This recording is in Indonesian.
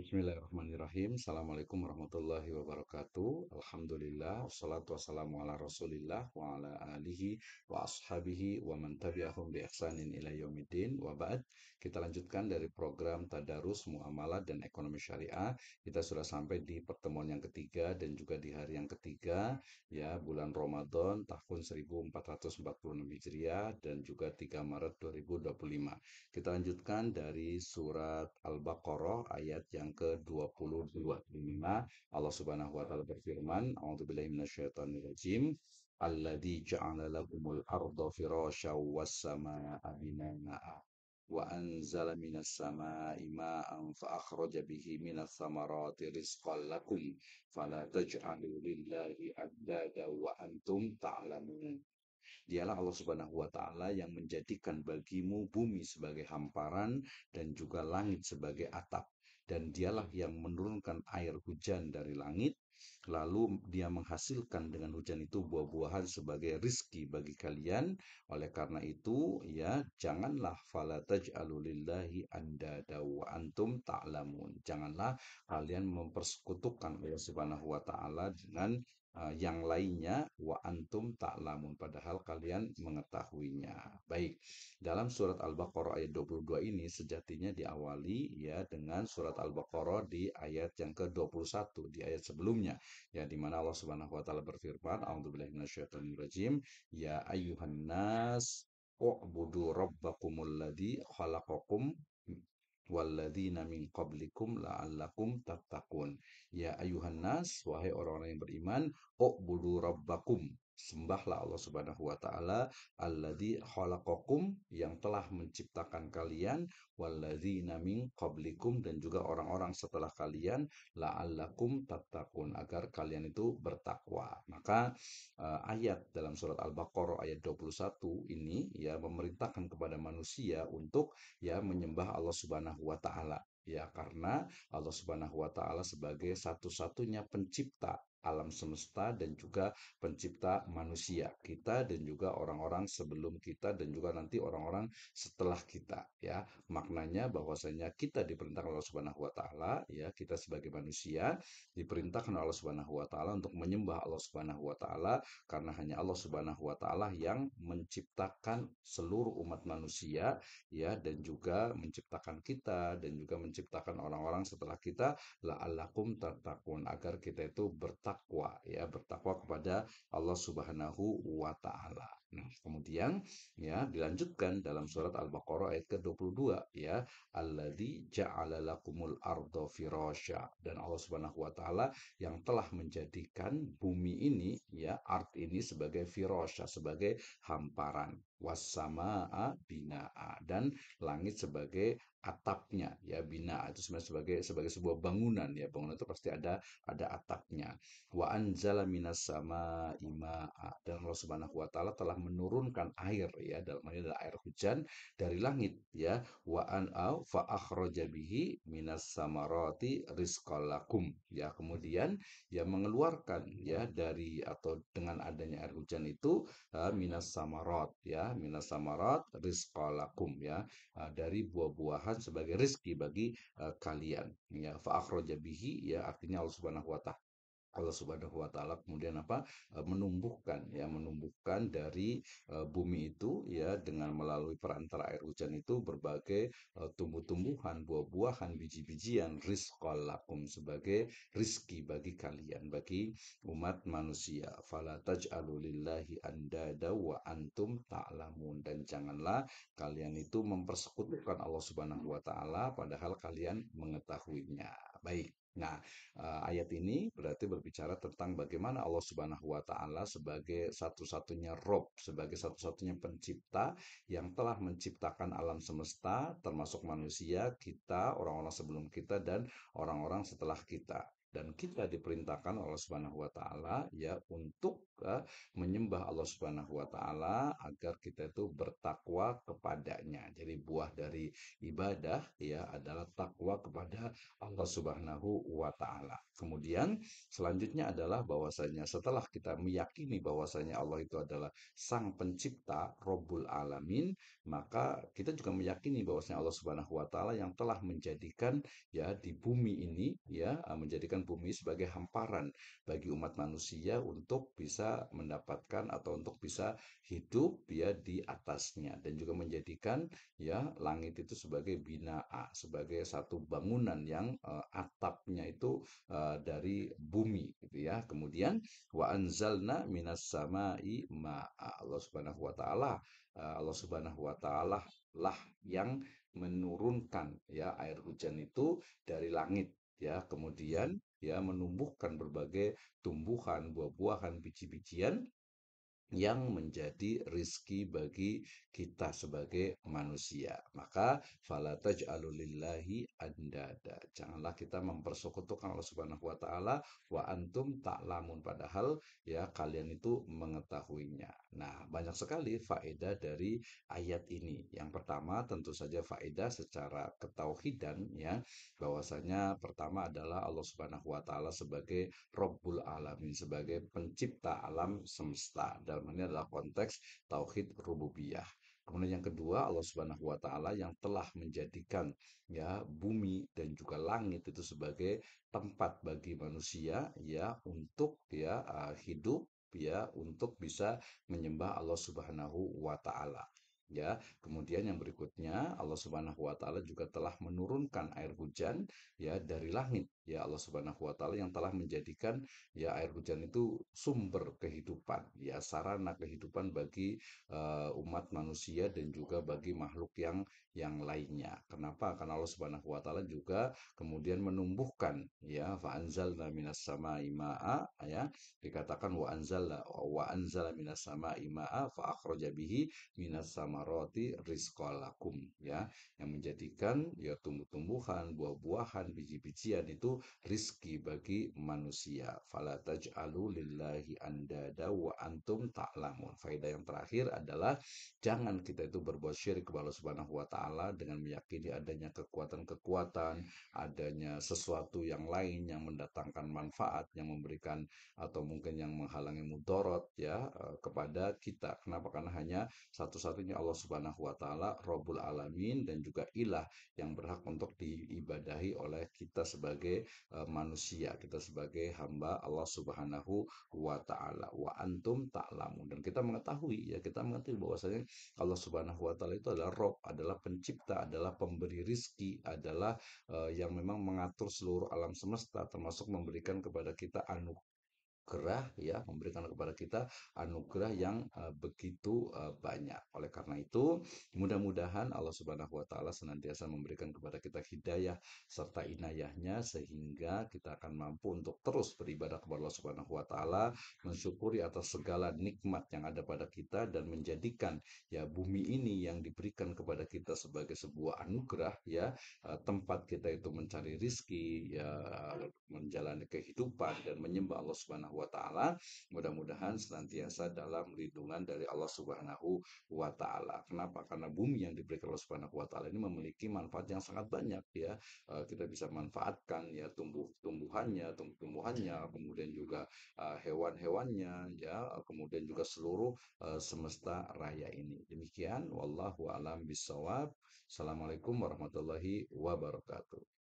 Bismillahirrahmanirrahim. Assalamualaikum warahmatullahi wabarakatuh. Alhamdulillah. Wassalatu wassalamu ala rasulillah wa ala alihi wa ashabihi wa man tabi'ahum bi ihsanin ila yaumiddin wa ba'd. Kita lanjutkan dari program Tadarus Muamalah dan Ekonomi Syariah. Kita sudah sampai di pertemuan yang ketiga dan juga di hari yang ketiga, ya, bulan Ramadan tahun 1446 Hijriah dan juga 3 Maret 2025. Kita lanjutkan dari surat Al-Baqarah ayat yang ke-22. Di mana Allah Subhanahu wa taala berfirman, A'udzubillahi minasyaitonirrajim. Alladzi ja'ala lakumul arda firasyaw was samaa'a binaa'a wa anzala minas samaa'i ma'an fa akhraja bihi minas samarati rizqan lakum fala taj'alu lillahi andada wa antum ta'lamun. Dialah Allah Subhanahu wa taala yang menjadikan bagimu bumi sebagai hamparan dan juga langit sebagai atap. Dan dialah yang menurunkan air hujan dari langit, lalu dia menghasilkan dengan hujan itu buah-buahan sebagai rizki bagi kalian. Oleh karena itu, ya, janganlah fala taj'alu lillahi andada wa antum ta'lamun. Janganlah kalian mempersekutukan Allah Subhanahu wa taala dengan yang lainnya wa antum ta'lamun padahal kalian mengetahuinya. Baik, dalam surat Al-Baqarah ayat 22 ini sejatinya diawali, ya, dengan surat Al-Baqarah di ayat yang ke-21 di ayat sebelumnya, ya, di mana Allah Subhanahu wa taala berfirman, a'udzubillahi minasyaitonirrajim, ya ayyuhan nas u'budu rabbakumul ladzi khalaqakum walladzina min qablikum la'allakum tattaqun. Ya ayuhan nas, wahai orang-orang yang beriman, u'budu rabbakum. Sembahlah Allah Subhanahu wa taala alladzi khalaqakum yang telah menciptakan kalian walladzina min qablikum dan juga orang-orang setelah kalian la'allakum tattaqun agar kalian itu bertakwa. Maka ayat dalam surat Al-Baqarah ayat 21 ini, ya, memerintahkan kepada manusia untuk, ya, menyembah Allah Subhanahu wa taala, ya, karena Allah Subhanahu wa taala sebagai satu-satunya pencipta alam semesta dan juga pencipta manusia kita dan juga orang-orang sebelum kita dan juga nanti orang-orang setelah kita, ya. Maknanya bahwasanya kita diperintahkan Allah Subhanahu wa taala, ya, kita sebagai manusia diperintahkan Allah Subhanahu wa taala untuk menyembah Allah Subhanahu wa taala karena hanya Allah Subhanahu wa taala yang menciptakan seluruh umat manusia, ya, dan juga menciptakan kita dan juga menciptakan orang-orang setelah kita la'allakum tattaqun agar kita itu bertakwa, ya, bertakwa kepada Allah Subhanahu wa taala. Nah, kemudian, ya, dilanjutkan dalam surat Al-Baqarah ayat ke-22, ya, alladzi ja'ala lakumul arda firasya dan Allah Subhanahu wa taala yang telah menjadikan bumi ini, ya, art ini sebagai firasya, sebagai hamparan, wassamaa binaa dan langit sebagai atapnya, ya. Bina itu sebenarnya sebagai sebuah bangunan, ya, bangunan itu pasti ada atapnya. Wa anzala minas sama imaa dan Allah Subhanahu wa taala telah menurunkan air, ya, dalam hal ini adalah air hujan dari langit, ya. Wa an au fa akhraja bihi minas samarati rizqalakum, ya, kemudian, ya, mengeluarkan, ya, dari atau dengan adanya air hujan itu minas samarat, ya, minas samarat rizqalakum, ya, dari buah-buahan sebagai rezeki bagi kalian, ya. Fa akhraja bihi, ya, artinya Allah Subhanahu wa taala kemudian apa? Menumbuhkan, ya, menumbuhkan dari bumi itu, ya, dengan melalui perantara air hujan itu berbagai tumbuh-tumbuhan, buah-buahan, biji-bijian rizqal lakum sebagai rizki bagi kalian, bagi umat manusia. Fala taj'alu lillahi andada wa antum ta'lamun dan janganlah kalian itu mempersekutukan Allah Subhanahu wa taala padahal kalian mengetahuinya. Baik. Nah, ayat ini berarti berbicara tentang bagaimana Allah Subhanahu wa taala sebagai satu-satunya Rob, sebagai satu-satunya pencipta yang telah menciptakan alam semesta termasuk manusia, kita, orang-orang sebelum kita dan orang-orang setelah kita. dan kita diperintahkan oleh Allah Subhanahu wa taala ya untuk menyembah Allah Subhanahu wa taala agar kita itu bertakwa kepadanya. Jadi buah dari ibadah ya adalah takwa kepada Allah Subhanahu wa taala. Kemudian selanjutnya adalah bahwasanya setelah kita meyakini bahwasanya Allah itu adalah Sang Pencipta, Robbul Alamin, maka kita juga meyakini bahwasanya Allah Subhanahu wa taala yang telah menjadikan ya di bumi ini ya menjadikan bumi sebagai hamparan bagi umat manusia untuk bisa mendapatkan atau untuk bisa hidup ya di atasnya dan juga menjadikan ya langit itu sebagai binaa, sebagai satu bangunan yang atapnya itu dari bumi gitu ya. Kemudian wa anzalna minas samai ma'a. Allah Subhanahu wa taala lah yang menurunkan ya air hujan itu dari langit ya. Kemudian ya menumbuhkan berbagai tumbuhan, buah-buahan, biji-bijian yang menjadi rizki bagi kita sebagai manusia. Maka fala taj'alu lillahi andada. Janganlah kita mempersekutukan Allah Subhanahu wa taala wa antum ta'lamun padahal ya kalian itu mengetahuinya. Nah, banyak sekali faedah dari ayat ini. Yang pertama tentu saja faedah secara ketauhidan ya bahwasanya pertama adalah Allah Subhanahu wa taala sebagai Rabbul Alamin, sebagai pencipta alam semesta. Dalam ini adalah konteks tauhid rububiyah. Kemudian yang kedua, Allah Subhanahu wa taala yang telah menjadikan ya bumi dan juga langit itu sebagai tempat bagi manusia ya untuk ya hidup ya untuk bisa menyembah Allah Subhanahu wa taala. Ya, kemudian yang berikutnya Allah Subhanahu wa taala juga telah menurunkan air hujan ya dari langit. Ya Allah Subhanahu wa taala yang telah menjadikan ya air hujan itu sumber kehidupan, ya sarana kehidupan bagi umat manusia dan juga bagi makhluk yang lainnya. Kenapa? Karena Allah Subhanahu wa taala juga kemudian menumbuhkan ya fa anzalna minas samai ma'a ya dikatakan wa anzala minas samai ma'a fa akhraja bihi minas samaroti rizqalakum ya yang menjadikan ya tumbuh-tumbuhan, buah-buahan, biji-bijian itu rizki bagi manusia. Fala taj'alu lillahi andada wa antum ta'lamun. Faedah yang terakhir adalah jangan kita itu berbuat syirik kepada Allah Subhanahu wa taala dengan meyakini adanya kekuatan-kekuatan, adanya sesuatu yang lain yang mendatangkan manfaat, yang memberikan atau mungkin yang menghalangi mudorot ya kepada kita. Kenapa? Karena hanya satu-satunya Allah Subhanahu wa taala Rabbul Alamin dan juga ilah yang berhak untuk diibadahi oleh kita sebagai manusia, kita sebagai hamba Allah Subhanahu wa taala. Wa antum ta'lamun dan kita mengetahui ya kita mengetahui bahwasanya Allah Subhanahu wa taala itu adalah Rob, adalah pencipta, adalah pemberi rizki, adalah yang memang mengatur seluruh alam semesta termasuk memberikan kepada kita anugerah ya memberikan kepada kita anugerah yang begitu banyak. Oleh karena itu, mudah-mudahan Allah Subhanahu wa taala senantiasa memberikan kepada kita hidayah serta inayahnya sehingga kita akan mampu untuk terus beribadah kepada Allah Subhanahu wa taala, mensyukuri atas segala nikmat yang ada pada kita dan menjadikan ya bumi ini yang diberikan kepada kita sebagai sebuah anugerah ya tempat kita itu mencari rizki ya menjalani kehidupan dan menyembah Allah Subhanahu wa taala, mudah-mudahan senantiasa dalam lindungan dari Allah Subhanahu wa taala. Kenapa? Karena bumi yang diberikan Allah Subhanahu wa taala ini memiliki manfaat yang sangat banyak ya. Kita bisa manfaatkan ya tumbuh-tumbuhannya, kemudian juga hewan-hewannya ya, kemudian juga seluruh semesta raya ini. Demikian wallahu alam bisawab. Assalamualaikum warahmatullahi wabarakatuh.